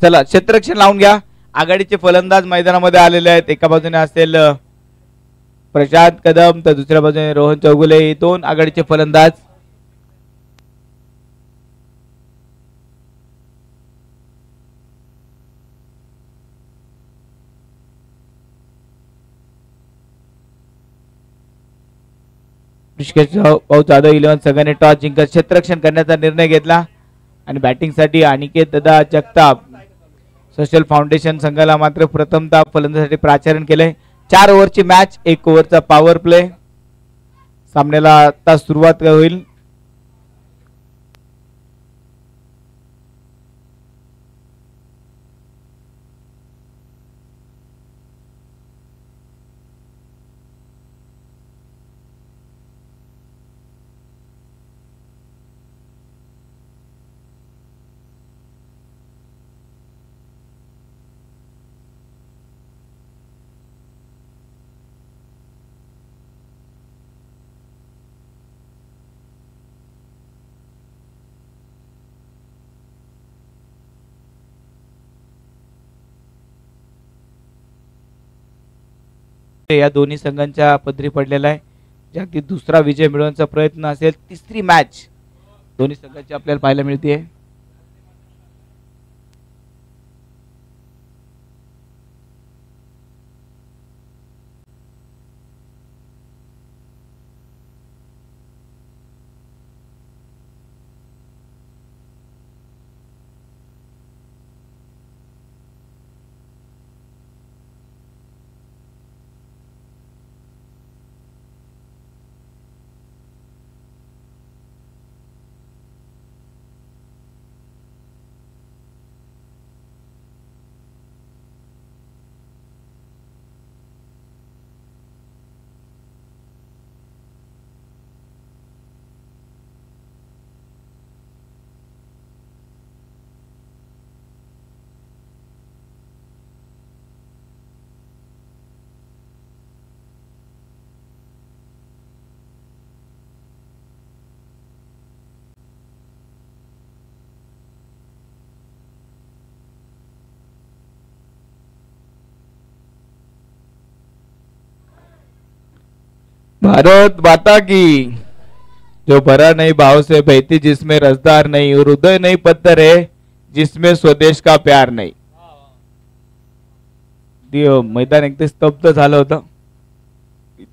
चला क्षेत्ररक्षण लावून घ्या. आघाडीचे फलंदाज मैदानामध्ये आलेले आहेत. एका बाजूने असेल प्रशांत कदम तर दुसऱ्या बाजूने रोहन चौगुले. दोन आघाडीचे फलंदाज. भाऊ जाधव 11 संघाने टॉस जिंकत क्षेत्ररक्षण करण्याचा निर्णय घेतला आणि बॅटिंग साठी अनिकेत दादा जगताप सोशल फाउंडेशन संघाला मात्र प्रथमतः फलंदाजीसाठी प्राचारण केले. 4 ओव्हरची मॅच, 1 ओव्हरचा पॉवर प्ले. सामन्याला आता सुरुवात होईल. या दोन्ही संघांच्या पदरी पडलेला आहे. जागतिक दुसरा विजय मिळवण्याचा प्रयत्न असेल. तिसरी मॅच दोन्ही संघांची आपल्याला पाहायला मिळते. भारत माता की. जो भरा नहीं भाव से बहती जिसमें रसदार नहीं, और हृदय नहीं पत्थर है जिसमें स्वदेश का प्यार नहीं. मैदान एकदम स्तब्ध झालं होतं.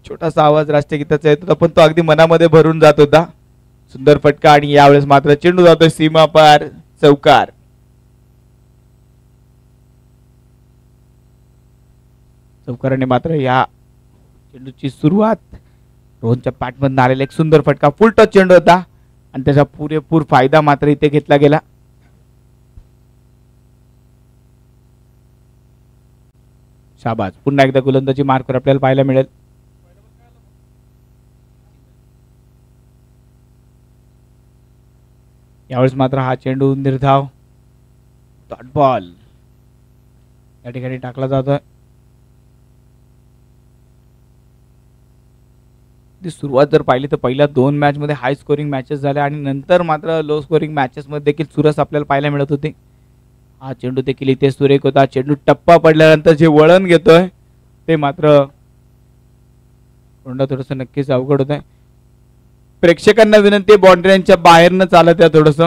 छोटासा आवाज राष्ट्रगीताचा येत होता पण तो अगदी मनामध्ये भरून जात होता. सुंदर फटका आणि यावेळेस मात्र चेंडू जातोय सीमा पार, चौकार. चौकाराने मात्र या चेंडूची सुरुवात. रोहनच्या पॅटमधून आलेला एक सुंदर फटका, फुल टच चेंडू होता आणि त्याचा पुरेपूर फायदा मात्र इथे घेतला गेला. शाबास. पुन्हा एकदा गोलंदाजी मार्कवर आपल्याला पाहायला मिळेल. यावेळेस मात्र हा चेंडू निर्धाव डॉट बॉल या ठिकाणी टाकला जातोय. सुरुवात जर पाहिली तर पहिल्या 2 मॅच मध्ये हाय स्कोरिंग मॅचेस झाल्या आणि नंतर मात्र लो स्कोरिंग मॅचेस मध्ये देखील चुरस आपल्याला पाहायला मिळत होती. हा चेंडू देखील इथे सुरेख होता. चेंडू टप्पा पडल्यानंतर जे वळण घेतोय ते मात्र थोडस नक्कीच अवघड होत आहे. प्रेक्षकांना विनंती, बाउंड्रीच्या बाहेर न चालत आहे थोडस,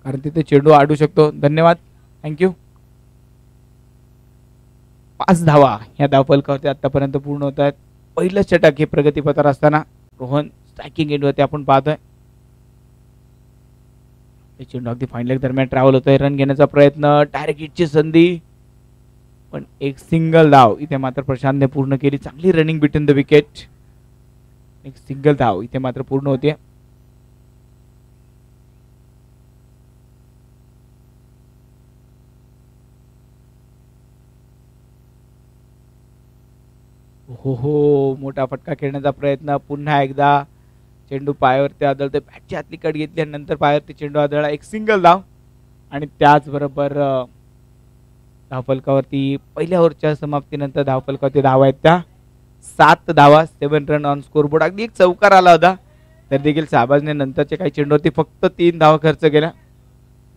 कारण तिथे चेंडू अडू शकतो. धन्यवाद, थँक्यू. 5 धावा या धावफलकावरती आतापर्यंत पूर्ण होत आहेत. पहिलं षटक हे प्रगतीपथावर असताना रोहन स्ट्रायकिंग एंडवरती आपण पाहतोय. चेंडू अगदी फाईन लेग दरम्यान ट्रॅव्हल होतोय. रन घेण्याचा प्रयत्न, डायरेक्ट हिटची संधी, पण एक सिंगल धाव इथे मात्र प्रशांतने पूर्ण केली. चांगली रनिंग बिटवीन द विकेट. एक सिंगल धाव इथे मात्र पूर्ण होते. हो, मोठा फटका खेळण्याचा प्रयत्न. पुन्हा एकदा चेंडू पायावरती आदळते. बॅटची हातली कट घेतली आणि नंतर पायावरती चेंडू आदळला. एक सिंगल धाव आणि त्याचबरोबर धावफलकावरती पहिल्या ओव्हरच्या समाप्तीनंतर धावफलकावरती धावा आहेत त्या 7 धावा, 7 रन ऑन स्कोरबोर्ड. अगदी एक चौकार आला होता तर देखील शाहबाजने नंतरच्या काही चेंडूवरती फक्त 3 धावा खर्च केल्या.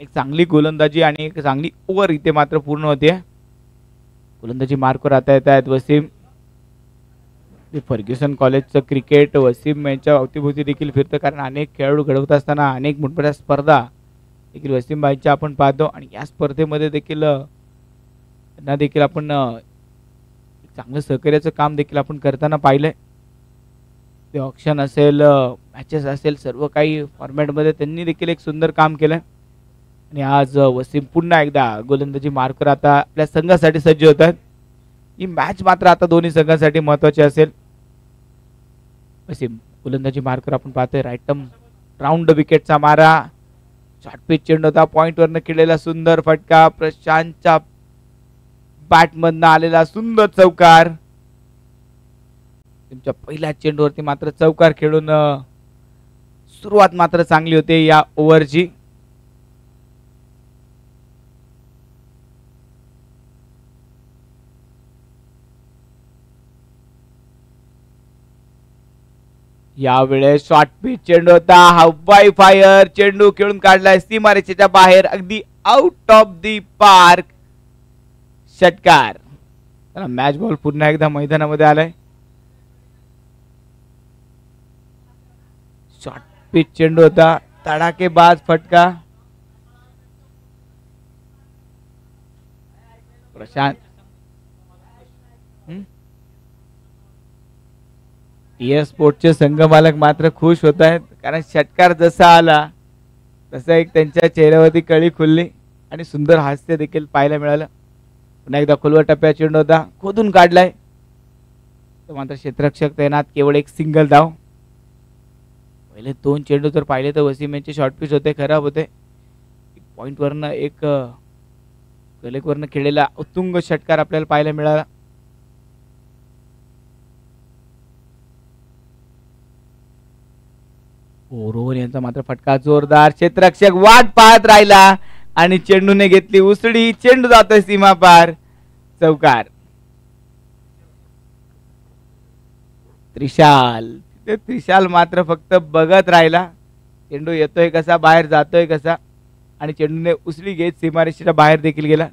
एक चांगली गोलंदाजी आणि एक चांगली ओव्हर इथे मात्र पूर्ण होते. गोलंदाजी मार्कवर आता येत आहेत वसीम. फर्ग्युसन कॉलेजचं क्रिकेट वसीम यांच्या अवतीभोवती देखील फिरतं, कारण अनेक खेळाडू घडवत असताना अनेक मोठमोठ्या स्पर्धा देखील वसीम भाईंच्या आपण पाहतो. आणि या स्पर्धेमध्ये देखील त्यांना देखील आपण चांगलं सहकार्याचं काम देखील आपण करताना पाहिलंय. ते ऑक्शन असेल, मॅचेस असेल, सर्व काही फॉर्मॅटमध्ये त्यांनी देखील एक सुंदर काम केलंय. आणि आज वसीम पुन्हा एकदा गोलंदाजी मार्कवर आता आपल्या संघासाठी सज्ज होत आहेत. ही मॅच मात्र आता दोन्ही संघांसाठी महत्वाची असेल. वसीम गोलंदाजी मार्कवर आपण पाहतोय. राऊंड विकेटचा मारा, शॉर्ट पिच चेंडू होता, पॉइंट वरनं केलेला सुंदर फटका, प्रशांतच्या बॅट मधनं आलेला सुंदर चौकार. तुमच्या पहिल्या चेंडूवरती मात्र चौकार खेळून सुरुवात मात्र चांगली होते या ओव्हरची. यावेळेस शॉर्ट पिच चेंडू होता, हवाई फायर, चेंडू खेळून काढलाय सीमारेषेच्या बाहेर, अगदी आउट ऑफ दी पार्क, षटकार. मॅच बॉल पुन्हा एकदा मैदानामध्ये आलाय. शॉर्ट पिच चेंडू होता, तडाकेबाज फटका. प्रशांत टीएस स्पोर्टचे संघ मालक मात्र खुश होत आहेत, कारण षटकार जसा आला तसा एक त्यांच्या चेहऱ्यावरती कळी खुलली आणि सुंदर हास्य देखील पाहायला मिळालं. पुन्हा एकदा खोलवर टप्प्या चेंडू होता, खोदून काढलाय. तो मात्र क्षेत्ररक्षक तैनात, केवळ एक सिंगल धाव. पहिले दोन चेंडू तर पाहिले तर वसीम यांचे शॉर्ट पिच होते, खराब होते. पॉइंट वरनं एक गलेक वरनं खेळलेला उत्तुंग षटकार आपल्याला पाहायला मिळाला. रोहन यांचा मात्र फटका जोरदार, क्षेत्ररक्षक वाट पाहत राहिला आणि चेंडूने घेतली उसळी, चेंडू जातोय सीमा पार, चौकार. त्रिशाल मात्र फक्त बघत राहिला, चेंडू येतोय कसा, बाहेर जातोय कसा, आणि चेंडूने उसळी घेत सीमारेषेच्या बाहेर देखील गेला.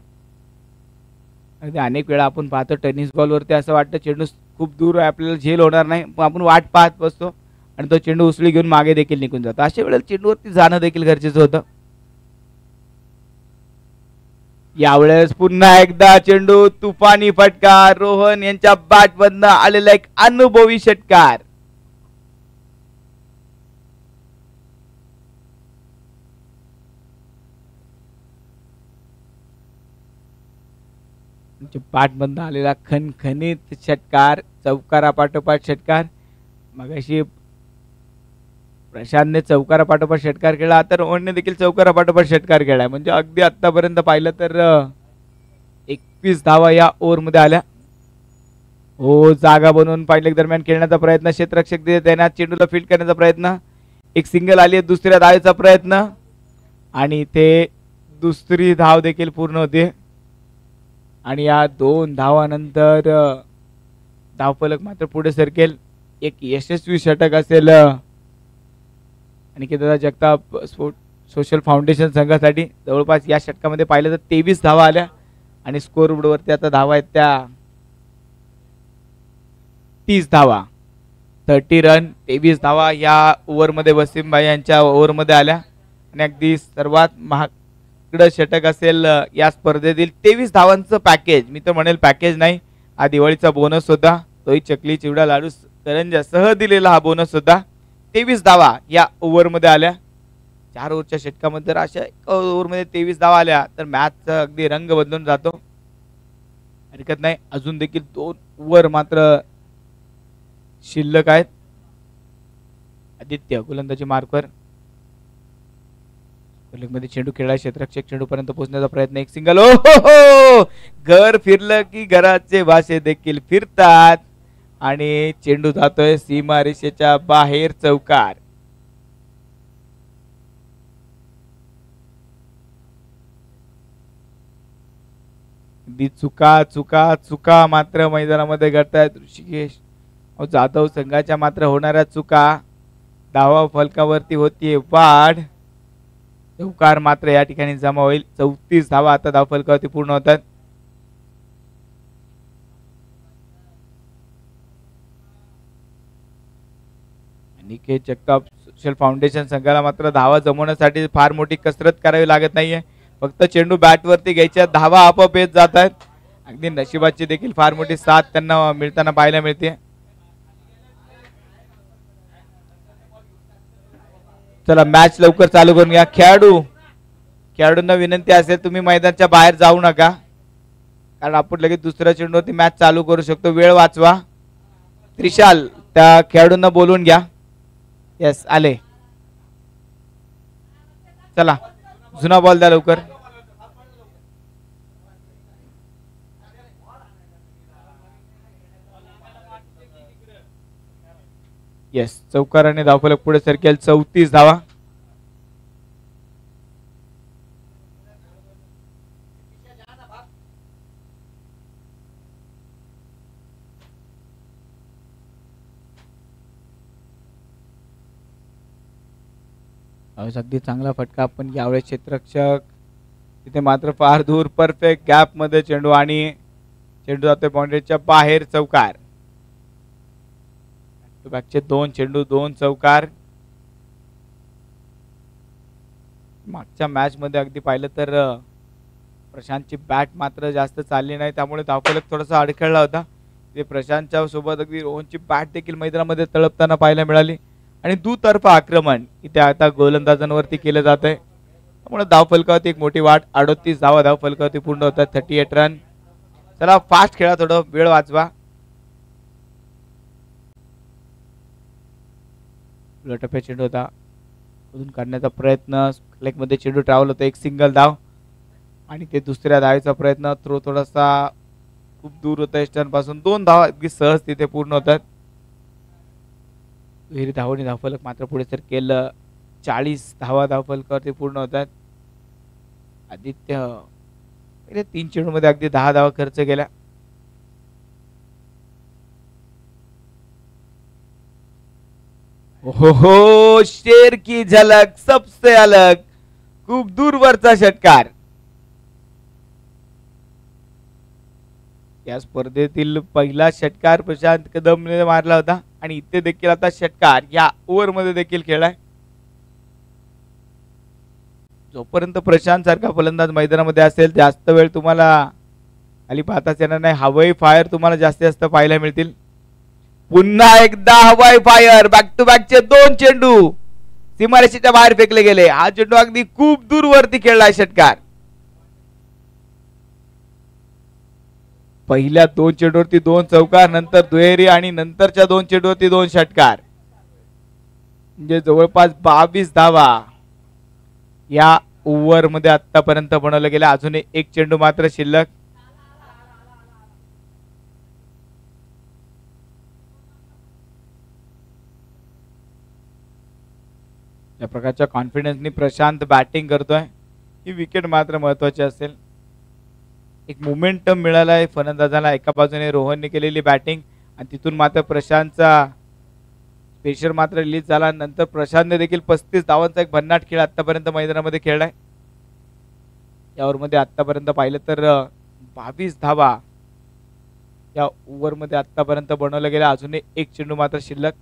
अनेक वेळा आपण पाहतो टेनिस बॉल वरती असं वाटतं चेंडू खूप दूर आहे, आपल्याला झेल होणार नाही, आपण वाट पाहत बसतो आणि तो चेंडू उसळी घेऊन मागे देखील निघून जातो. अशा वेळेला चेंडूवरती जाणं देखील गरजेचं होतं. यावेळेस पुन्हा एकदा चेंडू, तुफानी फटका, रोहन यांच्या बॅट मधनं आलेला एक अनुभवी षटकार. बॅट मधनं आलेला खणखणीत षटकार, चौकारापाठोपाठ षटकार. मगाशी प्रशांतने चौकारापाठोपाठ षटकार खेळला, तर रोहनने देखील चौकारापाठोपाठ षटकार खेळलाय. म्हणजे अगदी आतापर्यंत पाहिलं तर 21 धावा या ओव्हर मध्ये आल्या. हो, जागा बनवून पाहिलं दरम्यान खेळण्याचा प्रयत्न, क्षेत्ररक्षक तैनात, चेंडूला फील्ड करण्याचा प्रयत्न, एक सिंगल आली, दुसऱ्या धावेचा प्रयत्न, आणि ते दुसरी धाव देखील पूर्ण होते. आणि या 2 धावानंतर धावफलक मात्र पुढे सरकेल. एक यशस्वी षटक असेल अनिकेत दादा जगताप सोशल फाउंडेशन संघासाठी. जवळपास या षटकामध्ये पाहिलं तर 23 धावा आल्या आणि स्कोर बोर्डवरती आता धावा आहेत त्या 30 धावा, 30 रन, 23 धावा या ओव्हरमध्ये वसीम भाई यांच्या ओव्हरमध्ये आल्या. आणि अगदी सर्वात महागडं षटक असेल या स्पर्धेतील. 23 धावांचं पॅकेज, मी तर म्हणेल पॅकेज नाही, हा दिवाळीचा बोनस होता. तोही चकली, चिवडा, लाडू, करंजा सह दिलेला हा बोनस होता. 23 धावा या ओव्हरमध्ये आल्या. 4 ओव्हरच्या षटकामध्ये जर अशा ओव्हरमध्ये 23 धावा आल्या तर मॅचचा अगदी रंग बदलून जातो. हरकत नाही, अजून देखील 2 ओव्हर मात्र शिल्लक आहेत. आदित्य गोलंदाजी मार्कवर, मध्ये चेंडू खेळला, क्षेत्ररक्षक चेंडू पर्यंत पोहोचण्याचा प्रयत्न, एक सिंगल. हो, घर फिरलं की घराचे भाषे देखील फिरतात आणि चेंडू जातोय सीमारेषेच्या बाहेर, चौकार. चुका चुका चुका मात्र मैदानामध्ये घडतायत. ऋषिकेश जाधव संघाच्या मात्र होणाऱ्या चुका, धावा फलकावरती होतीये वाढ. चौकार मात्र या ठिकाणी जमा होईल. 34 धावा आता धावफलकावरती पूर्ण होतात. निकेत जगताप सोशल फाउंडेशन संघाला मात्र धावा जमवण्यासाठी फार मोठी कसरत करावी लागत नाहीये. फक्त चेंडू बॅट वरती घ्यायच्या, धावा आपोआप येत जात आहेत. अगदी नशिबाची देखील फार मोठी साथ त्यांना मिळताना पाहायला मिळते. चला मॅच लवकर चालू करून घ्या. खेळाडूंना विनंती असेल तुम्ही मैदानाच्या बाहेर जाऊ नका, कारण आपण लगेच दुसऱ्या चेंडूवरती मॅच चालू करू शकतो. वेळ वाचवा. त्रिशाल त्या खेळाडूंना बोलवून घ्या. यस आले. चला जुना बॉल द्या लवकर. येस चौकाराने धावफलक पुढे सरकेल. 34 धावा. अगदी चांगला फटका पण यावेळेस क्षेत्ररक्षक तिथे मात्र फार दूर. परफेक्ट गॅप मध्ये चेंडू आणि चेंडू जातोय बाउंड्रीच्या बाहेर. चौकार. बॅकचे 2 चेंडू 2 चौकार. मागच्या मॅच मध्ये अगदी पाहिलं तर प्रशांतची बॅट मात्र जास्त चालली नाही, त्यामुळे धावफलक थोडासा अडखळला होता. ते प्रशांतच्या सोबत अगदी रोहनची बॅट देखील मैदानामध्ये तळपताना पाहायला मिळाली आणि दुतर्फा आक्रमण इथे आता गोलंदाजांवरती केलं जात आहे. त्यामुळे धावफलकावरती एक मोठी वाट. 38 धावा धावफलकावरती पूर्ण होतात. 38 रन. चला फास्ट खेळा, थोडं वेळ वाचवा. टप्प्या चेंडू होता, उधून काढण्याचा प्रयत्न. लेग मध्ये चेंडू ट्रॅव्हल होता. एक सिंगल धाव आणि ते दुसऱ्या धावेचा प्रयत्न. थ्रो थोडासा खूप दूर होता स्टंप पासून. 2 धावा अगदी सहज तिथे पूर्ण होतात. दुहेरी धावणी धावफलक मात्र पुढे सर केलं. 40 धावा धावफलकावरती पूर्ण होतात. आदित्य पहिले 3 चेंडू मध्ये अगदी 10 धावा खर्च केल्या. हो शेर की झलक सबसे अलग. खूप दूरवरचा षटकार. या स्पर्धेतील पहिला षटकार प्रशांत कदमने मारला होता आणि इथे देखील आता षटकार या ओव्हर मध्ये देखील खेळलाय. जोपर्यंत प्रशांत सारखा फलंदाज मैदानामध्ये असेल जास्त वेळ तुम्हाला खाली पाहताच येणार नाही. हवाई फायर तुम्हाला जास्तीत जास्त पाहायला मिळतील. पुन्हा एकदा हवाई फायर. बॅक टू बॅकचे 2 चेंडू सीमारेषेच्या बाहेर फेकले गेले. हा चेंडू अगदी खूप दूरवरती खेळलाय षटकार. पहिल्या 2 चेंडूवरती 2 चौकार, नंतर दुहेरी आणि नंतरच्या 2 चेंडूवरती 2 षटकार. म्हणजे जवळपास 22 धावा या ओव्हर मध्ये आतापर्यंत बनवलं गेलं. अजून एक चेंडू मात्र शिल्लक. या प्रकारच्या कॉन्फिडन्सनी प्रशांत बॅटिंग करतोय. ही विकेट मात्र महत्वाची असेल. एक मोमेंटम मिळाला आहे फलंदाजाला. एका बाजूने रोहनने केलेली बॅटिंग आणि तिथून मात्र प्रशांतचा प्रेशर मात्र रिलीज झाला. नंतर प्रशांतने देखील 35 धावांचा एक भन्नाट खेळ आतापर्यंत मैदानामध्ये खेळलाय. या मध्ये आतापर्यंत पाहिलं तर 22 धावा या ओव्हर मध्ये आतापर्यंत बनवलं गेलं. अजून एक चेंडू मात्र शिल्लक.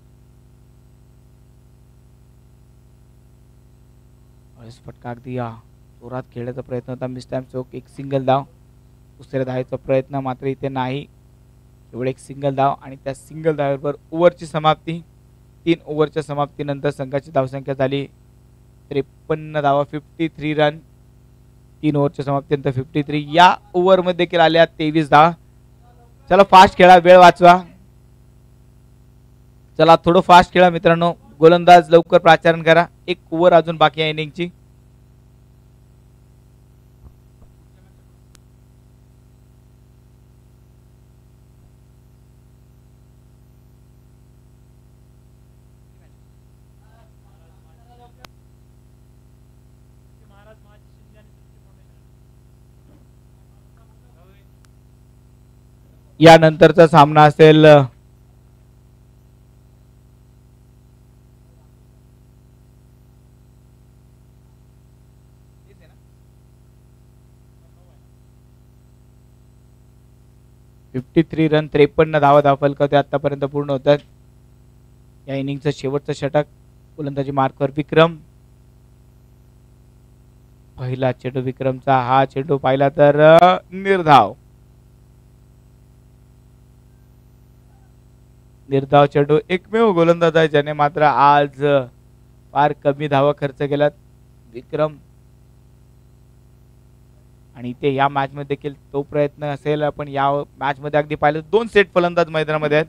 फटका अगदी जोरात खेळण्याचा प्रयत्न होता. मिस टाइम चौक. एक सिंगल धाव. दुसऱ्या धावेचा प्रयत्न मात्र इथे नाही. एवढे एक सिंगल धाव आणि त्या सिंगल धावेवर ओव्हरची समाप्ती. 3 ओव्हरच्या समाप्तीनंतर संघाची धावसंख्या झाली 53 धावा. 53 रन. 3 ओव्हरच्या समाप्तीनंतर 53. या ओव्हर मध्ये देखील आल्या 23 धावा. चला फास्ट खेळा, वेळ वाचवा. चला थोडं फास्ट खेळा मित्रांनो. गोलंदाज लवकर प्राचारण करा. एक ओव्हर अजून बाकी आहे इनिंगची. यानंतरचा सामना असेल 53 रन 53 धावा धावफलकावरती आतापर्यंत पूर्ण होतात. या इनिंगचं शेवटचं षटक. गोलंदाजी मार्कवर विक्रम. पहिला चेंडू विक्रमचा. हा चेंडू पाहिला तर निर्धाव. निर्धाव चेंडू. एकमेव गोलंदाज आहे ज्याने मात्र आज फार कमी धावा खर्च केलात, विक्रम. आणि ते या मॅच मध्ये देखील तो प्रयत्न असेल. पण या मॅच मध्ये अगदी पाहिलं 2 सेट फलंदाज मैदानामध्ये आहेत.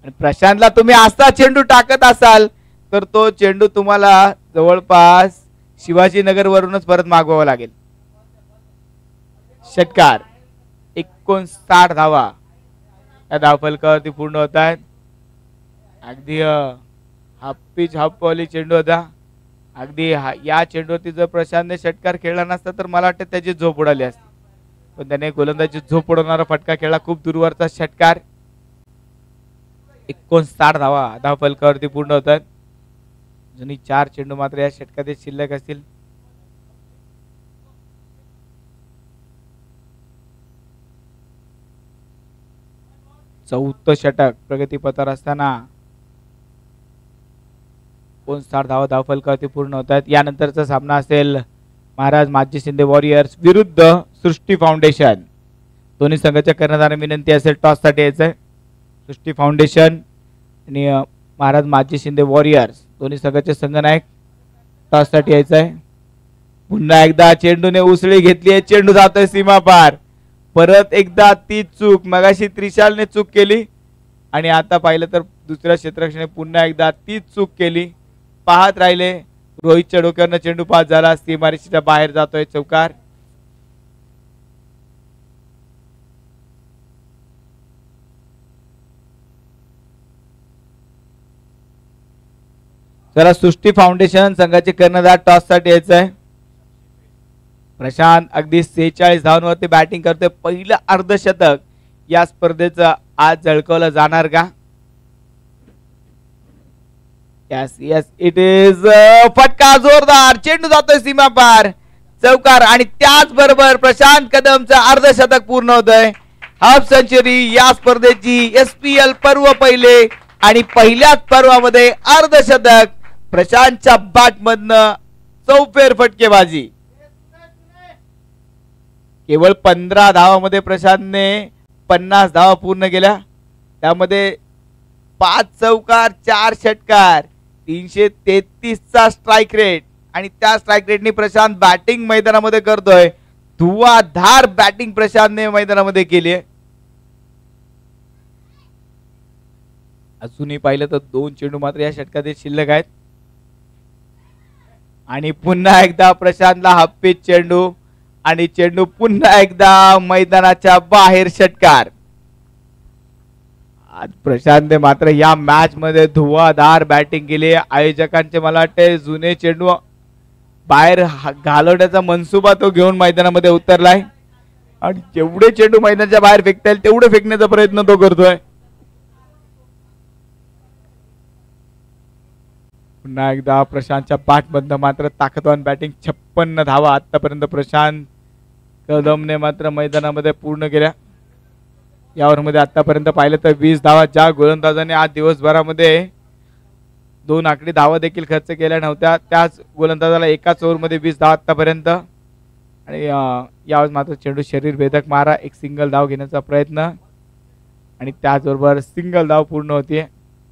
आणि प्रशांतला तुम्ही असा चेंडू टाकत असाल तर तो चेंडू तुम्हाला जवळपास शिवाजीनगर वरूनच परत मागवावा लागेल. षटकार. 59 धावा या धावफलकावरती पूर्ण होत आहेत. अगदी हाफ पिच हाफ बॉली चेंडू होता. अगदी या चेंडूवरती जर प्रशांतने षटकार खेळला नसता तर मला वाटतं त्याची झोप उडाली असती. पण त्याने गोलंदाजी झोप उडवणारा फटका खेळला. खूप दूरवरचा षटकार. 59 धावा धावफलकावरती पूर्ण होतात. अजूनही 4 चेंडू मात्र या षटकात शिल्लक असतील. चौथं षटक प्रगतीपथावर असताना 59 धावा धावफलकावरती पूर्ण होतात. यानंतरचा सामना असेल महाराज माजी शिंदे वॉरियर्स विरुद्ध सृष्टी फाउंडेशन. दोन्ही संघाच्या कर्णधारांना विनंती असेल टॉस साठी यायचंय. सृष्टी फाउंडेशन आणि महाराज माजी शिंदे वॉरियर्स दोन्ही संघाचे संघनायक टॉस साठी यायचंय. पुन्हा एकदा चेंडूने उसळी घेतली आहे. चेंडू जातोय सीमा पार. परत एकदा ती चूक. मगाशी त्रिशालने चूक केली आणि आता पाहिलं तर दुसऱ्या क्षेत्ररक्षणाने पुन्हा एकदा तीच चूक केली. पाहत राहिले. रोहितच्या डोक्यावरनं चेंडू पास झाला. सीमारेषेच्या बाहेर जातोय. चौकार. चला सृष्टी फाउंडेशन संघाचे कर्णधार टॉस साठी यायचंय. प्रशांत अगदी 46 धावांवरती बॅटिंग करतोय. पहिलं अर्धशतक या स्पर्धेचं आज झळकवलं जाणार का? Yes yes it is. फटका जोरदार. चेंडू जातोय सीमा पार. चौकार. आणि त्याच बरोबर प्रशांत कदमचं अर्धशतक पूर्ण होतंय. हाफ सेंचुरी या स्पर्धेची. SPL पर्व पहिले आणि पहिल्याच पर्वामध्ये अर्धशतक. प्रशांतच्या बॅट मधनं चौफेर फटकेबाजी. केवळ 15 धावामध्ये प्रशांतने 50 धावा पूर्ण केल्या. त्यामध्ये 5 चौकार 4 षटकार 333 चा स्ट्राइक रेट. आणि त्या स्ट्राइक रेटने प्रशांत बॅटिंग मैदानामध्ये करतोय. धुवाधार बॅटिंग प्रशांतने मैदानामध्ये केली आहे. अजूनही पाहिलं तर 2 चेंडू मात्र या षटकात शिल्लक आहेत. आणि पुन्हा एकदा प्रशांतला हाफ पिच चेंडू आणि चेंडू पुन्हा एकदा मैदानाच्या बाहेर. षटकार. आज प्रशांतने मात्र या मॅच मध्ये धुवाधार बॅटिंग केली. आयोजकांचे मला वाटते जुने चेंडू बाहेर घालवण्याचा मनसुबा तो घेऊन मैदानामध्ये उतरलाय. आणि जेवढे चेंडू मैदानाच्या बाहेर फेकता येईल तेवढे फेकण्याचा प्रयत्न तो करतोय. पुन्हा एकदा प्रशांतच्या बॅटमधनं मात्र ताकदवान बॅटिंग. 56 धावा आतापर्यंत प्रशांत कदमने मात्र मैदानामध्ये पूर्ण केल्या. या ओव्हरमध्ये आतापर्यंत पाहिलं तर 20 धावा. ज्या गोलंदाजाने आज दिवसभरामध्ये 2 आकडी धावा देखील खर्च केल्या नव्हत्या त्याच गोलंदाजाला एकाच ओव्हरमध्ये 20 धावा आतापर्यंत. आणि यावेळेस मात्र चेंडू शरीर भेदक मारा. एक सिंगल धाव घेण्याचा प्रयत्न आणि त्याचबरोबर सिंगल धाव पूर्ण होतीये.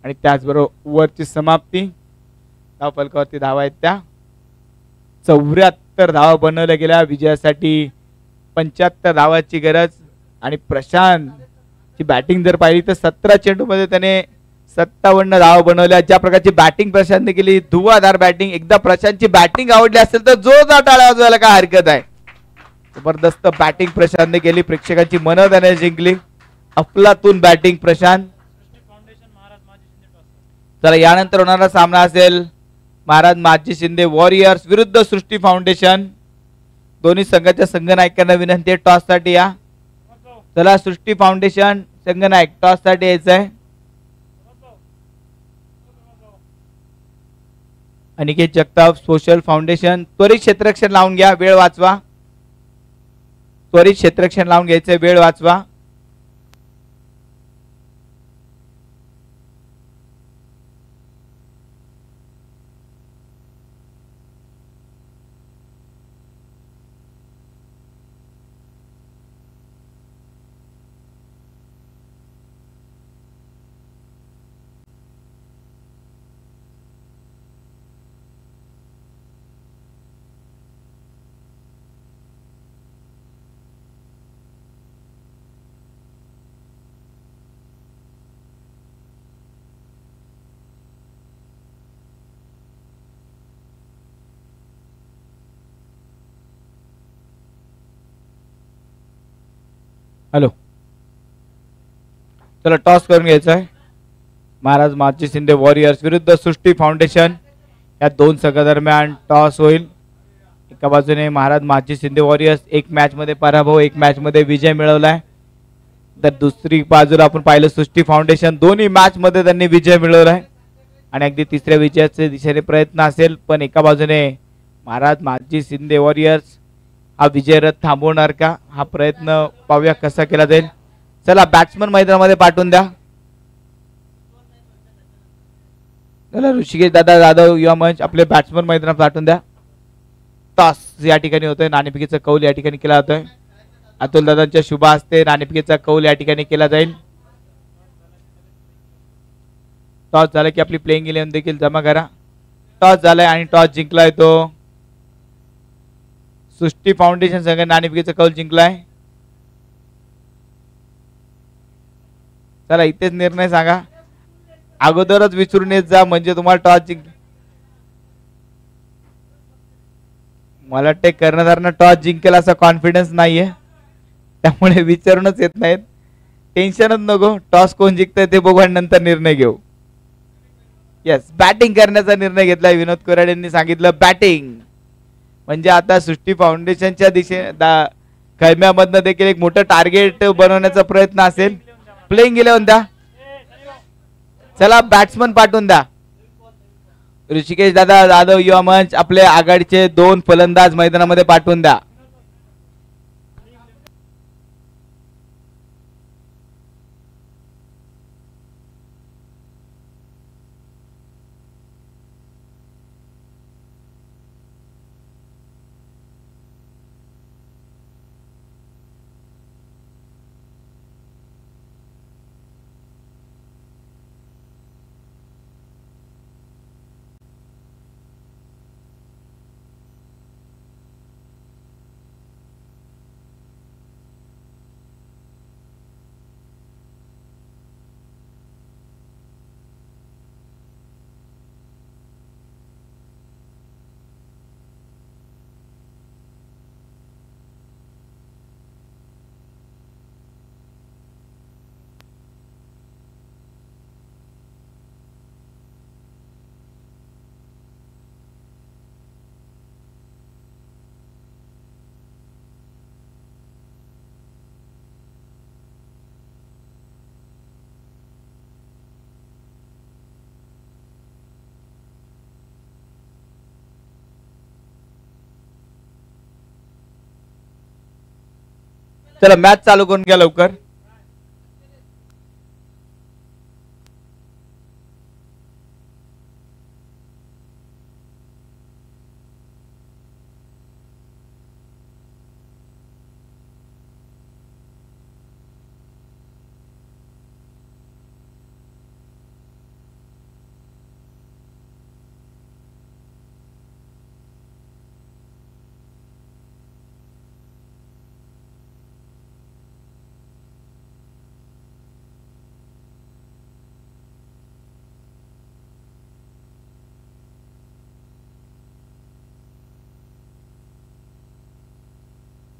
आणि त्याचबरोबर ओव्हरची समाप्ती. धाव फलकावरती धावा आहेत त्या 74 धावा बनवल्या गेल्या. विजयासाठी 75 धावाची गरज. आणि प्रशांत ची बॅटिंग जर पाहिली तर 17 चेंडू मध्ये त्याने 57 धावा बनवल्या. ज्या प्रकारची बॅटिंग प्रशांतने केली धुवाधार बॅटिंग. एकदा प्रशांतची बॅटिंग आवडली असेल तर जोरदार टाळ्या वाजवायला काय हरकत आहे. जबरदस्त बॅटिंग प्रशांतने केली. प्रेक्षकांची मनं त्याने जिंकली. अफलातून बॅटिंग प्रशांत. चला यानंतर होणारा सामना असेल महाराज माजी शिंदे वॉरियर्स विरुद्ध सृष्टी फाउंडेशन. दोन्ही संघाच्या संघनायकांना विनंती आहे टॉस साठी या. चला सृष्टी फाउंडेशन संघनायक टॉस साठी यायचंय. Aniket Jagtap social foundation. त्वरित क्षेत्ररक्षण लावून घ्या. वेळ वाचवा. त्वरित क्षेत्ररक्षण लावून घ्यायचे, वेळ वाचवा. हॅलो, चला टॉस करून घ्यायचा आहे. महाराज माची शिंदे वॉरियर्स विरुद्ध सृष्टी फाउंडेशन या दोन संघादरम्यान टॉस होईल. एका बाजूने महाराज माची शिंदे वॉरियर्स एक मॅच मध्ये पराभव, एक मॅच मध्ये विजय मिळवलाय. तर दुसरी बाजूला आपण पाहिलं सृष्टी फाउंडेशन दोन्ही मॅच मध्ये त्यांनी विजय मिळवलाय आणि अगदी तिसऱ्या विजयाचे दिशेने प्रयत्न असेल. पण एका बाजूने महाराज माची शिंदे वॉरियर्स हा विजय रथ थांबवणार का, हा प्रयत्न पाहूया कसा केला जाईल. चला बॅट्समन मैदानामध्ये पाठवून द्या. चला ऋषिकेश दादा जाधव युवा मंच आपले बॅट्समन मैदानात पाठवून द्या. टॉस या ठिकाणी होतोय, नाणेफेकीचा कौल या ठिकाणी केला जातोय. अतुल दादांच्या शुभ हस्ते नाणेफेकीचा कौल या ठिकाणी केला जाईल. टॉस झाला की आपली प्लेइंग 11 देखील जमा करा. टॉस झालाय आणि टॉस जिंकलाय तो सृष्टी फाउंडेशन संघ नाणेफेकीचा कौल जिंकलाय. चला इथेच निर्णय सांगा, अगोदरच विचारून येत जा म्हणजे तुम्हाला टॉस जिंक. मला वाटते कर्णधारांना टॉस जिंकेल असा कॉन्फिडन्स नाहीये, त्यामुळे विचारूनच येत नाहीत. टेन्शनच नको, टॉस कोण जिंकतंय ते बघू आणि नंतर निर्णय घेऊ. येस, बॅटिंग करण्याचा निर्णय घेतलाय विनोद कोराड यांनी सांगितलं बॅटिंग. म्हणजे आता सृष्टी फाउंडेशनच्या दिशेने खेळम्यामधनं देखील एक मोठं टार्गेट बनवण्याचा प्रयत्न असेल. प्लेइंग 11 द्या. चला बॅट्समन पाठवून द्या. ऋषिकेश दादा जाधव युवा मंच आपले आघाडीचे दोन फलंदाज मैदानामध्ये पाठवून द्या. चला मॅच चालू करून घ्या लवकर.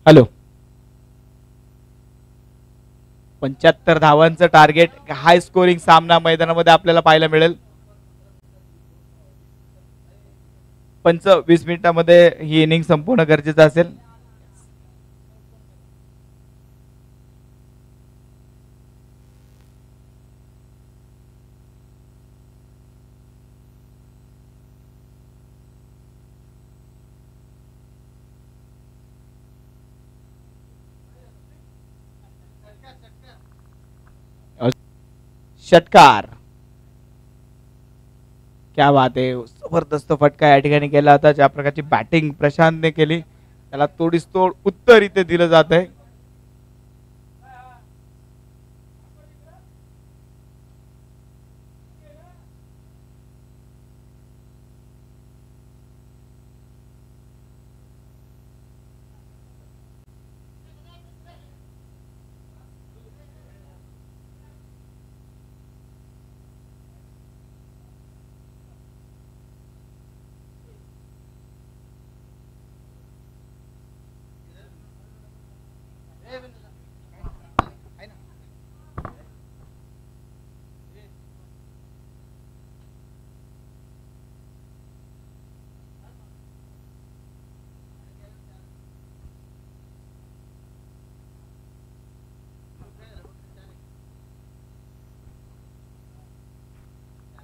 हॅलो, 75 धावांचं टार्गेट, हाय स्कोरिंग सामना मैदानामध्ये आपल्याला पाहायला मिळेल. 20 मिनिटांमध्ये ही इनिंग संपूर्ण गरजेचं असेल. षटकार. क्या बात आहे, जबरदस्त फटका या ठिकाणी केला होता. ज्या प्रकारची बॅटिंग प्रशांतने केली त्याला तोडीस तोड उत्तर इथे दिलं जात आहे.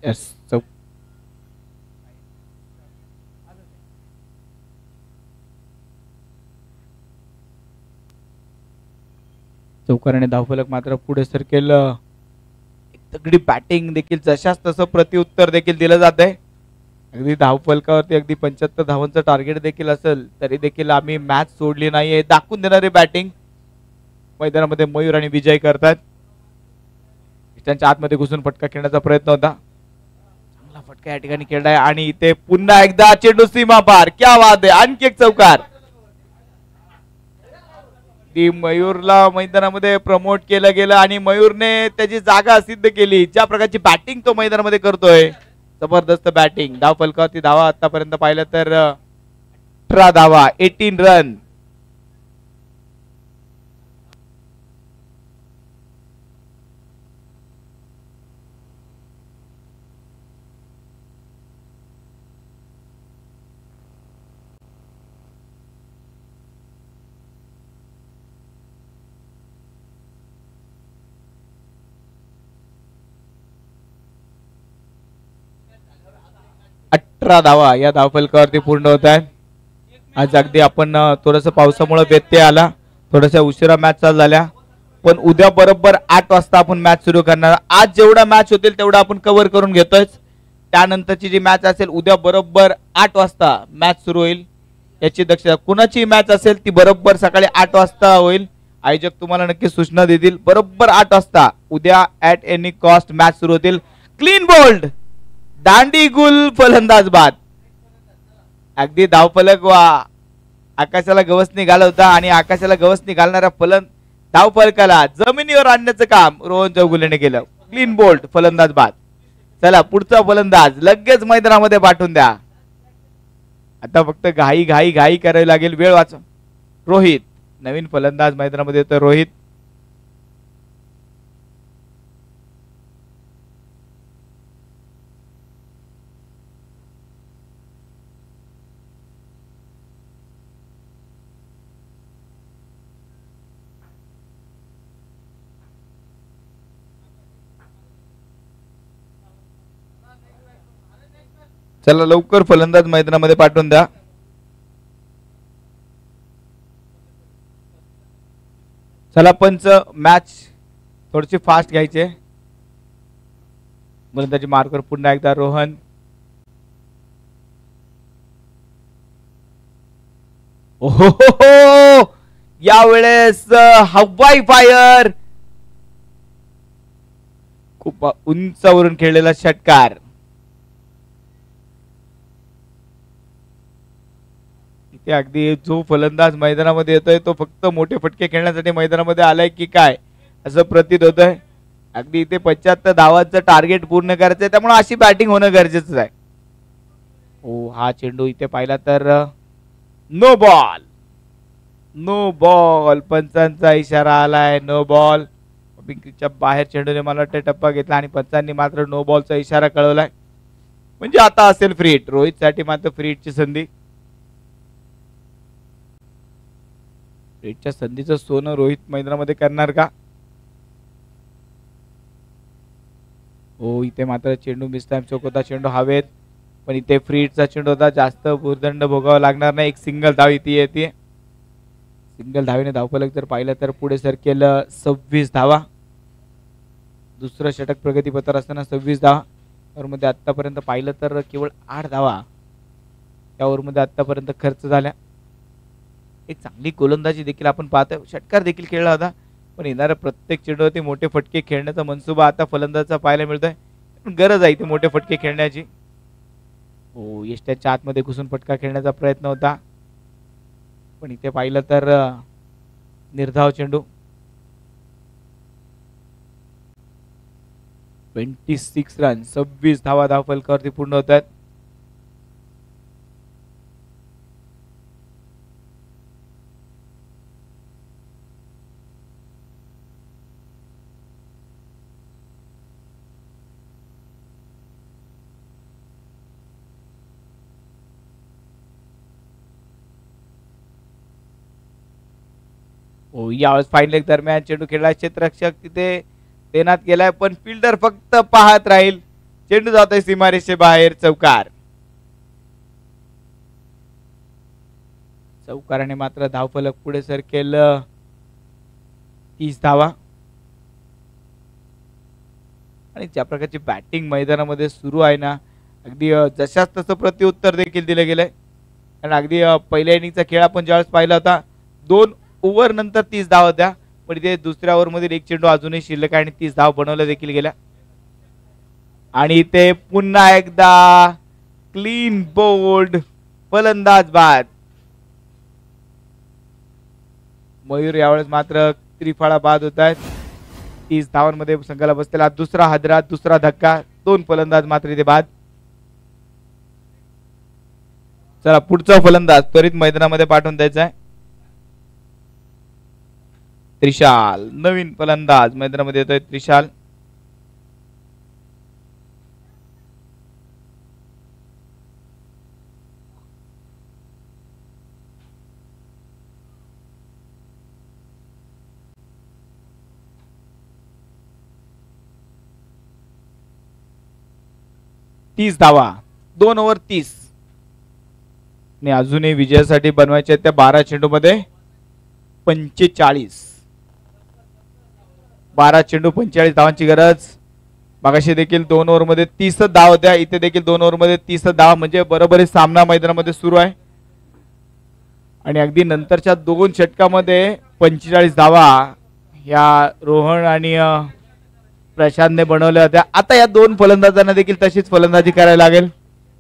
Yes, so चौकाराने धावफलक मात्र पुढे सरकेल. एक तगडी बॅटिंग देखील जशास तसं प्रत्युत्तर देखील दिलं जात आहे. अगदी धावफलकावरती अगदी 75 धावांचं टार्गेट देखील असेल तरी देखील आम्ही मॅच सोडली नाहीये. दाखवून देणारी बॅटिंग मैदानामध्ये मयूर आणि विजय करतात. त्यांच्या आतमध्ये घुसून फटका खेळण्याचा प्रयत्न होता. चांगला फटका या ठिकाणी खेळलाय आणि इथे पुन्हा एकदा चेंडू सीमा पार. क्या बात आहे, आणखी एक चौकार. ती मयूरला मैदानामध्ये प्रमोट केलं गेलं आणि मयूरने त्याची जागा सिद्ध केली. ज्या प्रकारची बॅटिंग तो मैदानामध्ये करतोय, जबरदस्त बॅटिंग. धाव फलकावरती धावा आतापर्यंत पाहिलं तर 18 धावा, 18 रन. धावा या धावफलकावरती पूर्ण होत आहे. आज अगदी आपण थोडस पावसामुळे व्यत्यय आला, थोड्याशा उशिरा मॅच चालू झाल्या, पण उद्या बरोबर 8 वाजता आपण मॅच सुरू करणार. आज जेवढा मॅच होतील तेवढा आपण कव्हर करून घेतोय. त्यानंतरची जी मॅच असेल उद्या बरोबर 8 वाजता मॅच सुरू होईल. याची दक्षता, कुणाची मॅच असेल ती बरोबर सकाळी 8 वाजता होईल. आयोजक तुम्हाला नक्की सूचना देतील. बरोबर 8 वाजता उद्या ऍट एनी कॉस्ट मॅच सुरू होतील. क्लीन बोल्ड, दांडी गुल, फलंदाज बाद. अगदी धावफलक वा आकाशाला गवसणी घालवता आणि आकाशाला गवसणी घालणाऱ्या धावफलकाला जमिनीवर आणण्याचं काम रोहन चौगुलेने केलं. क्लीन बोल्ड, फलंदाज बाद. चला पुढचा फलंदाज लगेच मैदानामध्ये पाठवून द्या. आता फक्त घाई घाई घाई करावी लागेल, वेळ वाचव. रोहित, नवीन फलंदाज मैदानामध्ये येतो रोहित. चला लवकर फलंदाज मैदानामध्ये पाठवून द्या. चला पंच, मॅच थोडीशी फास्ट घ्यायचे. गोलंदाजी मार्कवर पुन्हा एकदा रोहन. ओहो, यावेळेस हवाई फायर, खूप उंचावरून खेळलेला षटकार. इथे अगदी जो फलंदाज मैदानामध्ये येतोय तो फक्त मोठे फटके खेळण्यासाठी मैदानामध्ये आलाय की काय असं प्रतीत होतंय. अगदी इथे 75 धावांचं टार्गेट पूर्ण करायचंय, त्यामुळे अशी बॅटिंग होणं गरजेचं आहे. ओ, हा चेंडू इथे पाहिला तर नो बॉल, नो बॉल. पंचांचा इशारा आलाय, नो बॉल. पिंकीच्या बाहेर चेंडूने मला वाटतं टप्पा घेतला आणि पंचांनी मात्र नो बॉलचा इशारा कळवलाय. म्हणजे आता असेल फ्री हिट. रोहित साठी मात्र फ्री हिटची संधी. फ्री हिटच्या संधीचं सोनं रोहित मैदानामध्ये करणार का? हो, इथे मात्र चेंडू मिस टाइम चौक होता, चेंडू हवेत, पण इथे फ्री हिटचा चेंडू होता. जास्त भूर्दंड भोगावा लागणार नाही. एक सिंगल धाव इथे येते. सिंगल धावेने धावफलक जर पाहिलं तर पुढे सरकेल 26 धावा. दुसरं षटक प्रगतीपथावर असताना 26 धावा. ओव्हरमध्ये आतापर्यंत पाहिलं तर केवळ 8 धावा या ओव्हरमध्ये आतापर्यंत खर्च झाल्या. एक चांगली गोलंदाजी देखील आपण पाहतोय. षटकार देखील खेळला होता पण येणाऱ्या प्रत्येक चेंडूवरती मोठे फटके खेळण्याचा मनसुबा आता फलंदाजाचा पाहायला मिळतोय. गरज आहे ते मोठे फटके खेळण्याची. हो, यष्ट्याच्या आतमध्ये घुसून फटका खेळण्याचा प्रयत्न होता पण इथे पाहिलं तर निर्धाव चेंडू. 26 रन 26 धावा धावफलकावरती पूर्ण होत आहेत. हो, यावेळेस फाईन लेग दरम्यान चेंडू खेळला. क्षेत्ररक्षक तिथे तैनात केलाय पण फिल्डर फक्त पाहत राहील. चेंडू जातोय सीमारेषे बाहेर. चौकार. चौकाराने मात्र धावफलक पुढे सरकेल 30 धावा. आणि ज्या प्रकारची बॅटिंग मैदानामध्ये सुरू आहे ना, अगदी जशाच तसं प्रत्युत्तर देखील दिलं गेलंय. कारण अगदी पहिल्या इनिंगचा खेळ आपण ज्यावेळेस पाहिला होता 2 ओव्हर नंतर 30 धावा होत्या पण इथे दुसऱ्या ओव्हर मध्ये एक चेंडू अजूनही शिल्लक आहे आणि 30 धाव बनवल्या देखील गेल्या. आणि इथे पुन्हा एकदा क्लीन बोल्ड फलंदाज बाद. मयूर यावेळेस मात्र त्रिफळा बाद होत आहेत. 30 धावांमध्ये संघाला बसलेला दुसरा हादरा, दुसरा धक्का. 2 फलंदाज मात्र इथे बाद. चला पुढचा फलंदाज त्वरित मैदानामध्ये पाठवून द्यायचा आहे. त्रिशाल नवीन फलंदाज मैदानामध्ये येतोय. त्रिशाल. तीस धावा 2 ओव्हर 30 आणि अजूनही विजयासाठी बनवायचे त्या 12 चेंडू मध्ये 45. 12 चेंडू 45 धावांची गरज. मागाशी देखील 2 ओव्हर मध्ये 30 धाव होत्या. इथे देखील 2 ओव्हर मध्ये 30 धाव म्हणजे बरोबरी सामना मैदानामध्ये सुरू आहे. आणि अगदी नंतरच्या 2 षटकामध्ये 45 धावा या रोहन आणि प्रशांतने बनवल्या होत्या. आता या 2 फलंदाजांना देखील तशीच फलंदाजी करायला लागेल.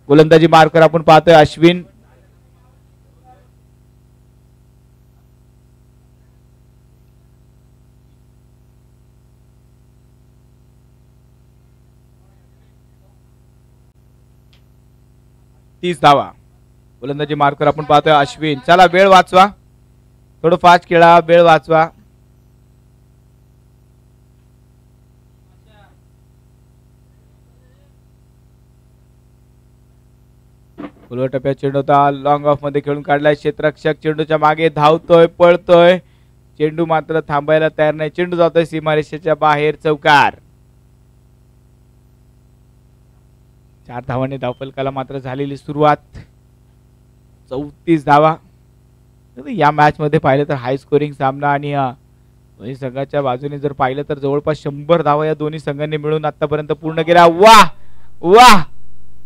गोलंदाजी मार्कर आपण पाहतोय अश्विन. धावा गोलंदाजी मार्कर आपण पाहतोय अश्विन. चला वेळ वाचवा, थोडं फास्ट खेळा, वेळ वाचवा. फुलवर टप्प्यात चेंडू होता, लॉंग ऑफ मध्ये खेळून काढलाय. क्षेत्ररक्षक चेंडूच्या मागे धावतोय, पळतोय. चेंडू मात्र थांबायला तयार नाही. चेंडू जातोय सीमारेषेच्या बाहेर. चौकार. 4 धावांनी धावफलकाला मात्र झालेली सुरुवात. 34 धावा. या मॅच मध्ये पाहिलं तर हाय स्कोरिंग सामना आणि दोन्ही संघाच्या बाजूने जर पाहिलं तर जवळपास 100 धावा या दोन्ही संघांनी मिळून आतापर्यंत पूर्ण केल्या. वाह वाह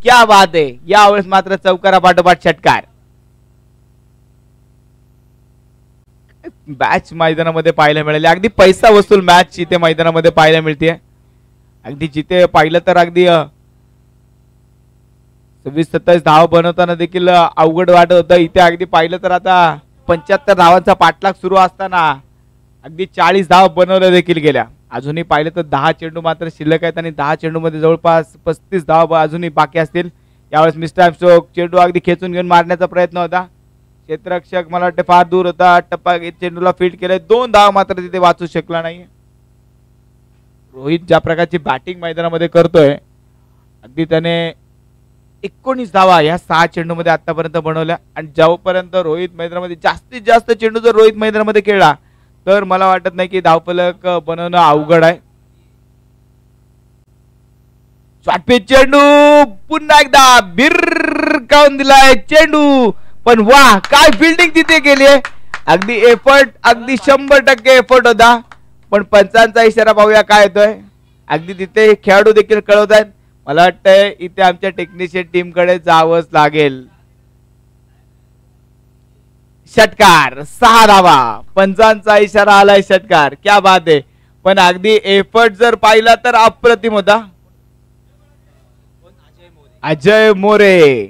क्या बात आहे. यावेळेस मात्र चौकारा पाठोपाठ षटकार. मॅच मैदानामध्ये पाहायला मिळाली. अगदी पैसा वसूल मॅच इथे मैदानामध्ये पाहायला मिळते. अगदी जिथे पाहिलं तर अगदी 26-27 धाव बनवताना देखील अवघड वाटत होतं. इथे अगदी पाहिलं तर आता 75 धावांचा पाठलाग सुरू असताना अगदी 40 धाव बनवल्या देखील गेल्या. अजूनही पाहिलं तर 10 चेंडू मात्र शिल्लक आहेत आणि 10 चेंडू मध्ये जवळपास 35 धाव अजूनही बाकी असतील. यावेळेस मिस्टर स्ट्रोक चेंडू अगदी खेचून घेऊन मारण्याचा प्रयत्न होता. क्षेत्ररक्षक मला वाटतं फार दूर होता. टप्पा चेंडूला फीट केले. 2 धाव मात्र तिथे वाचू शकला नाही. रोहित ज्या प्रकारची बॅटिंग मैदानामध्ये करतोय अगदी त्याने 19 धावा या 6 चेंडू मध्ये आतापर्यंत बनवल्या. आणि जेव्हापर्यंत रोहित मैदानामध्ये जास्तीत जास्त चेंडू जर रोहित मैदानामध्ये खेळला तर मला वाटत नाही की धावफलक बनवणं अवघड आहे. शॉर्टपिच चेंडू पुन्हा एकदा बिरकावून दिलाय चेंडू. पण वाह काय फिल्डिंग तिथे केली आहे. अगदी एफर्ट, अगदी 100% एफर्ट होता, पण पंचांचा इशारा पाहूया काय येतोय. अगदी तिथे खेळाडू देखील कळवत आहेत. मला वाटतंय इथे आमच्या टेक्निशियन टीम कडे जावंच लागेल. षटकार, 6 धावा. पंचांचा इशारा आलाय षटकार. क्या बात आहे. पण अगदी एफर्ट जर पाहिला तर अप्रतिम होता. अजय मोरे,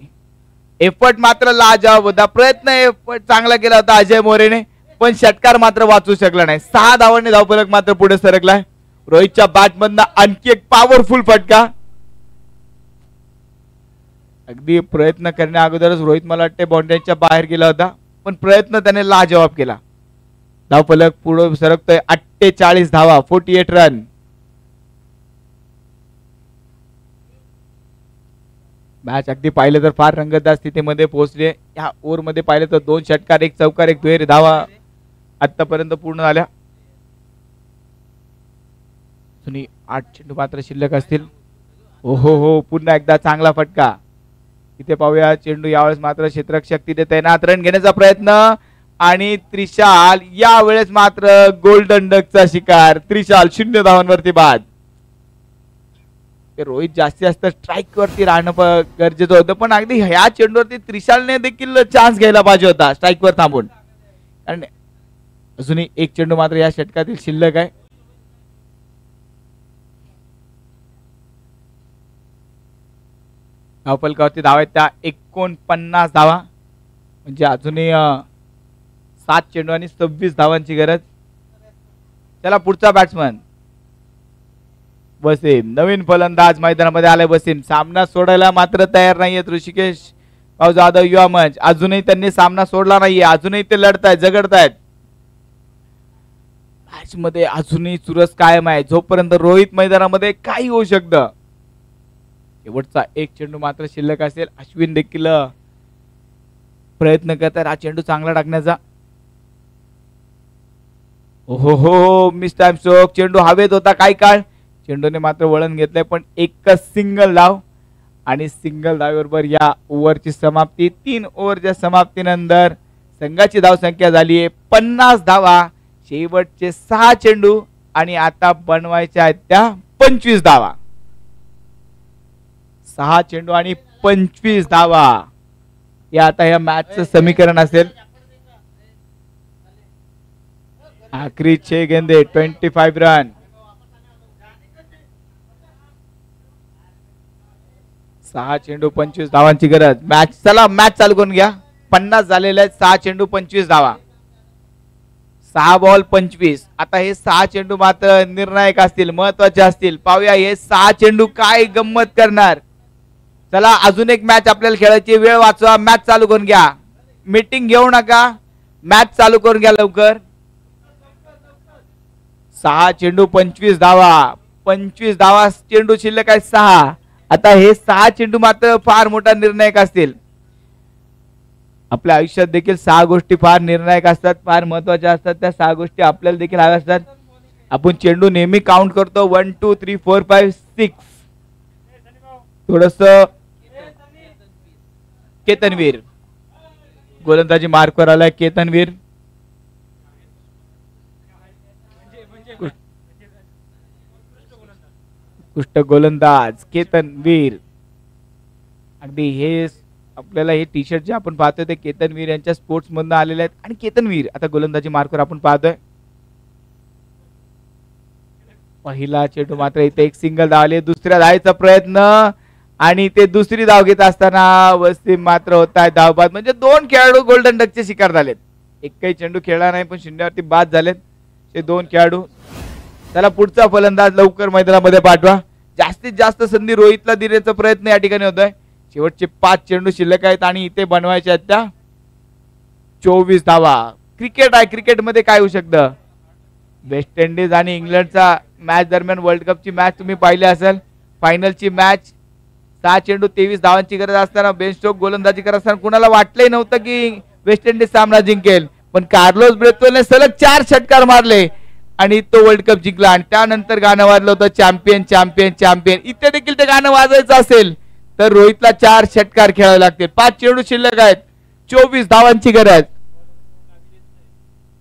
एफर्ट मात्र लाजवाब होता. प्रयत्न एफर्ट चांगला केला होता अजय मोरेने, पण षटकार मात्र वाचू शकला नाही. 6 धावांनी धावफलक मात्र पुढे सरकलाय. रोहितच्या बॅट मधनं आणखी एक पॉवरफुल फटका. अगदी प्रयत्न करण्या अगोदरच रोहित मला वाटते बाउंड्रीच्या बाहेर गेला होता, पण प्रयत्न त्याने लाजवाब केला. धावफलक पुढे सरकतोय. 48 धावा, 48 रन. मॅच अगदी पाहिलं तर फार रंगतदार स्थितीमध्ये पोहोचले. या ओव्हर मध्ये पाहिलं तर 2 षटकार, 1 चौकार, 1 दुहेरी धावा आतापर्यंत पूर्ण झाल्या. 8 चेंडू मात्र शिल्लक असतील. ओहो हो, पुन्हा एकदा चांगला फटका. इथे पाहूया चेंडू यावेळेस मात्र क्षेत्ररक्षक तिथे तैनात. रन घेण्याचा प्रयत्न आणि त्रिशाल यावेळेस मात्र गोल्डन डकचा शिकार. त्रिशाल 0 धावांवरती बाद. रोहित जास्तीत जास्त स्ट्राईक वरती राहणं गरजेचं होतं, पण अगदी ह्या चेंडूवरती त्रिशालने देखील चान्स घ्यायला पाहिजे होता स्ट्राईक वर थांबून. कारण अजूनही 1 चेंडू मात्र या षटकातील शिल्लक आहे. धावफलकावरती धावा आहेत त्या 49 धावा, म्हणजे अजूनही 7 चेंडू आणि 26 धावांची गरज. चला पुढचा बॅट्समन वसीम, नवीन फलंदाज मैदानामध्ये आलाय. वसीम सामना सोडायला मात्र तयार नाहीयेत. ऋषिकेश भाऊ जाधव युवा मंच, अजूनही त्यांनी सामना सोडला नाहीये. अजूनही ते लढतायत, झगडतायत. मॅच मध्ये अजूनही चुरस कायम आहे. जोपर्यंत रोहित मैदानामध्ये काही होऊ शकतं. शेवटचा 1 चेंडू मात्र शिल्लक असेल. अश्विन देखील प्रयत्न करतात हा चेंडू चांगला टाकण्याचा. ओहो हो, मिस टाइम स्ट्रोक. चेंडू हवेत होता काही काळ, चेंडूने मात्र वळण घेतलंय, पण एकच सिंगल धाव. आणि सिंगल धावेबरोबर या ओव्हरची समाप्ती. 3 ओव्हरच्या समाप्तीनंतर संघाची धाव संख्या झाली आहे 50 धावा. शेवटचे 6 चेंडू आणि आता बनवायच्या आहेत त्या 25 धावा. 6 चेंडू आणि 25 धावा या आता या मॅचचं समीकरण असेल. आखरी 6 गेंदे, 25 रन. 6 चेंडू 25 धावांची गरज. मॅच चला मॅच चालू करून घ्या. 50 झालेले आहेत. 6 चेंडू 25 धावा, 6 बॉल 25. आता हे 6 चेंडू मात्र निर्णायक असतील, महत्वाचे असतील. पाहूया हे 6 चेंडू काय गंमत करणार. चला अजून एक मॅच आपल्याला खेळायची. वेळ वाचवा, मॅच चालू करून घ्या. मीटिंग घेऊ नका, मॅच चालू करून घ्या लवकर. 6 चेंडू 25 धावा, 25 धावा चेंडू शिल्लक आहे 6. आता हे 6 चेंडू मात्र फार मोठा निर्णायक असतील. आपल्या आयुष्यात देखील 6 गोष्टी फार निर्णायक असतात, फार महत्वाच्या असतात. त्या 6 गोष्टी आपल्याला देखील हव्या असतात. आपण चेंडू नेहमी काउंट करतो 1 2 3 4 5 6. थोडस केतनवीर गोलंदाजी मार्कवर आलाय. केतनवीर उत्कृष्ट गोलंदाज केतनवीर. अगदी हे आपल्याला हे टी शर्ट जे आपण पाहतोय ते केतनवीर यांच्या स्पोर्ट्स मधून आलेले आहेत. आणि केतनवीर आता गोलंदाजी मार्कवर आपण पाहतोय. पहिला चेंडू मात्र इथे एक सिंगल धाव आले. दुसऱ्या धावेचा प्रयत्न आणि ते दुसरी धाव घेत असताना वसीम मात्र होत आहे धावबाद. म्हणजे 2 खेळाडू गोल्डन डकचे शिकार झालेत. एकही चेंडू खेळला नाही, पण शून्यावरती बाद झालेत ते 2 खेळाडू. त्याला पुढचा फलंदाज लवकर मैदानामध्ये पाठवा. जास्तीत जास्त संधी रोहितला देण्याचा प्रयत्न या ठिकाणी होतोय. शेवटचे 5 चेंडू शिल्लक आहेत आणि इथे बनवायचे आहेत त्या 24 धावा. क्रिकेट आहे, क्रिकेटमध्ये काय होऊ शकतं. वेस्ट इंडिज आणि इंग्लंडचा मॅच दरम्यान वर्ल्ड कपची मॅच तुम्ही पाहिली असेल. फायनलची मॅच 6 चेंडू 23 धावांची गरज असताना बेन स्टोक गोलंदाजी करत असताना कुणाला वाटलंही नव्हतं की वेस्ट इंडिज सामना जिंकेल, पण कार्लोस ब्रेथवेलने सलग 4 षटकार मारले आणि तो वर्ल्ड कप जिंकला. आणि त्यानंतर गाणं वाजलं होतं चॅम्पियन चॅम्पियन चॅम्पियन. इथे देखील ते गाणं वाजायचं असेल तर रोहितला 4 षटकार खेळावे लागतील. 5 चेंडू शिल्लक आहेत, 24 धावांची गरज.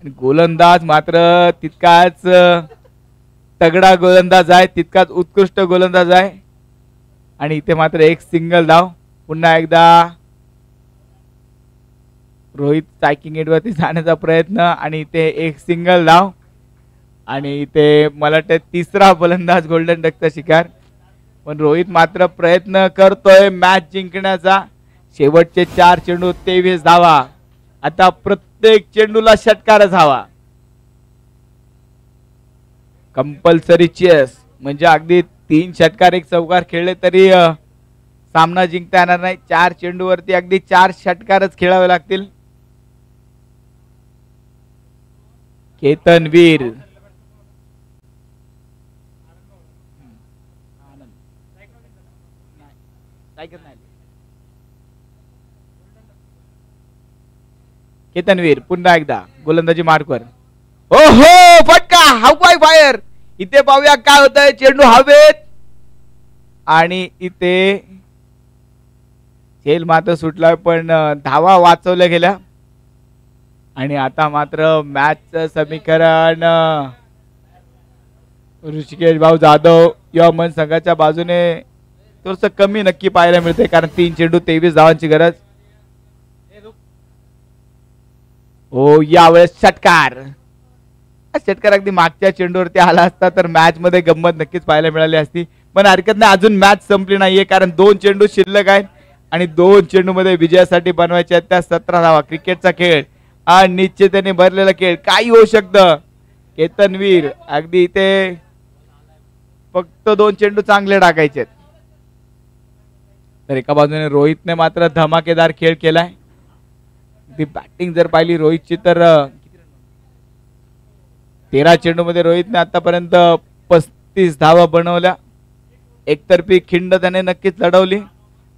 आणि गोलंदाज मात्र तितकाच तगडा गोलंदाज आहे, तितकाच उत्कृष्ट गोलंदाज आहे. आणि इथे मात्र एक सिंगल धाव. पुन्हा एकदा रोहित स्ट्रायकिंग एंडवरती जाण्याचा प्रयत्न आणि इथे एक सिंगल धाव. आणि इथे मला वाटतं तिसरा फलंदाज गोल्डन डकचा शिकार. पण रोहित मात्र प्रयत्न करतोय मॅच जिंकण्याचा. शेवटचे 4 चेंडू 23 धावा. आता प्रत्येक चेंडूला षटकारच हवा. कंपल्सरी चेस म्हणजे अगदी 3 षटकार 1 चौकार खेळले तरी सामना जिंकता येणार नाही. 4 चेंडूवरती अगदी 4 षटकारच खेळावे लागतील. केतनवीर केतनवीर पुन्हा एकदा गोलंदाजी मार्कवर. ओहो फटका हवाई फायर. इथे पाहूया काय होतंय. चेंडू हवेत आणि इथे खेळ मात्र सुटला पण धावा वाचवल्या गेल्या. आणि आता मात्र मॅचचं समीकरण ऋषिकेश भाऊ जाधव या मन संघाच्या बाजूने थोडस कमी नक्की पाहायला मिळते, कारण 3 चेंडू 23 धावांची गरज. हो यावेळेस षटकार. षटकार अगदी मागच्या चेंडूवरती आला असता तर मॅच मध्ये गंमत नक्कीच पाहायला मिळाली असती. पण हरकत नाही, अजून मॅच संपली नाहीये, कारण 2 चेंडू शिल्लक आहेत आणि 2 चेंडू मध्ये विजयासाठी बनवायचे आहेत त्या 17 धावा. क्रिकेटचा खेळ आणि निश्चिततेने भरलेला खेळ, काही होऊ शकतं. केतनवीर अगदी इथे फक्त 2 चेंडू चांगले टाकायचे. तर एका बाजूने रोहितने मात्र धमाकेदार खेळ केलाय. ती बॅटिंग जर पाहिली रोहितची तर 13 चेंडू मध्ये रोहितने आतापर्यंत 35 धावा बनवल्या. एकतर्फी खिंड त्याने नक्कीच लढवली.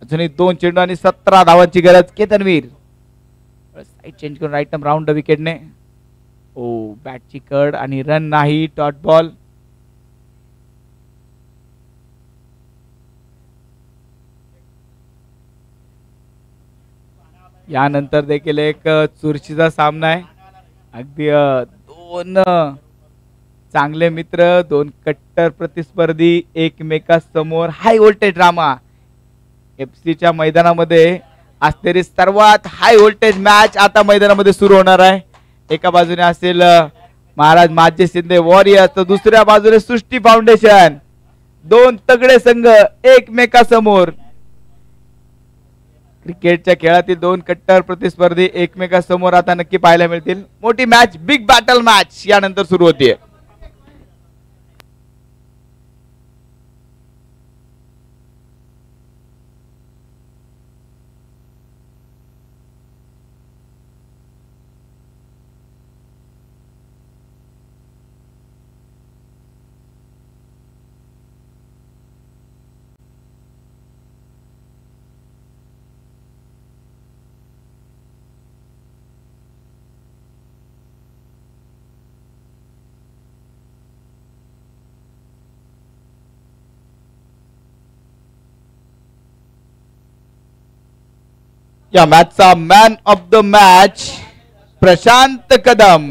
अजूनही 2 चेंडू आणि 17 धावांची गरज. केतनवीर साईड चेंज करून राईट टर्म राऊंड विकेटने. ओ बॅटची कड आणि रन नाही. Dot ball. यानंतर देखील एक चुरशीचा सामना आहे. अगदी 2 चांगले मित्र, 2 कट्टर प्रतिस्पर्धी एकमेकांसमोर. High voltage drama. एफसीच्या मैदानामध्ये असलेली सर्वात हाय व्होल्टेज मॅच आता मैदानामध्ये सुरू होणार आहे. एका बाजूने असेल महाराज माजी शिंदे वॉरियर्स, तर दुसऱ्या बाजूने सृष्टी फाउंडेशन. 2 तगडे संघ एकमेकांसमोर. क्रिकेटच्या खेळातील 2 कट्टर प्रतिस्पर्धी एकमेकांसमोर आता नक्की पाहायला मिळतील. मोठी मॅच, बिग बॅटल मॅच यानंतर सुरू होतीये. या मॅचचा man of the match Prashant Kadam.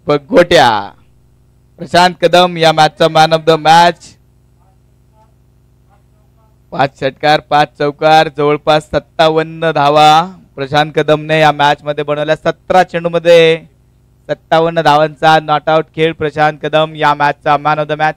Gotya Prashant Kadam या मॅचचा मॅन ऑफ द मॅच. 5 षटकार 5 चौकार जवळपास 57 धावा प्रशांत कदमने या मॅच मध्ये बनवल्या. 17 चेंडू मध्ये 57 धावांचा नॉट आउट खेळ. प्रशांत कदम या मॅचचा मॅन ऑफ द मॅच.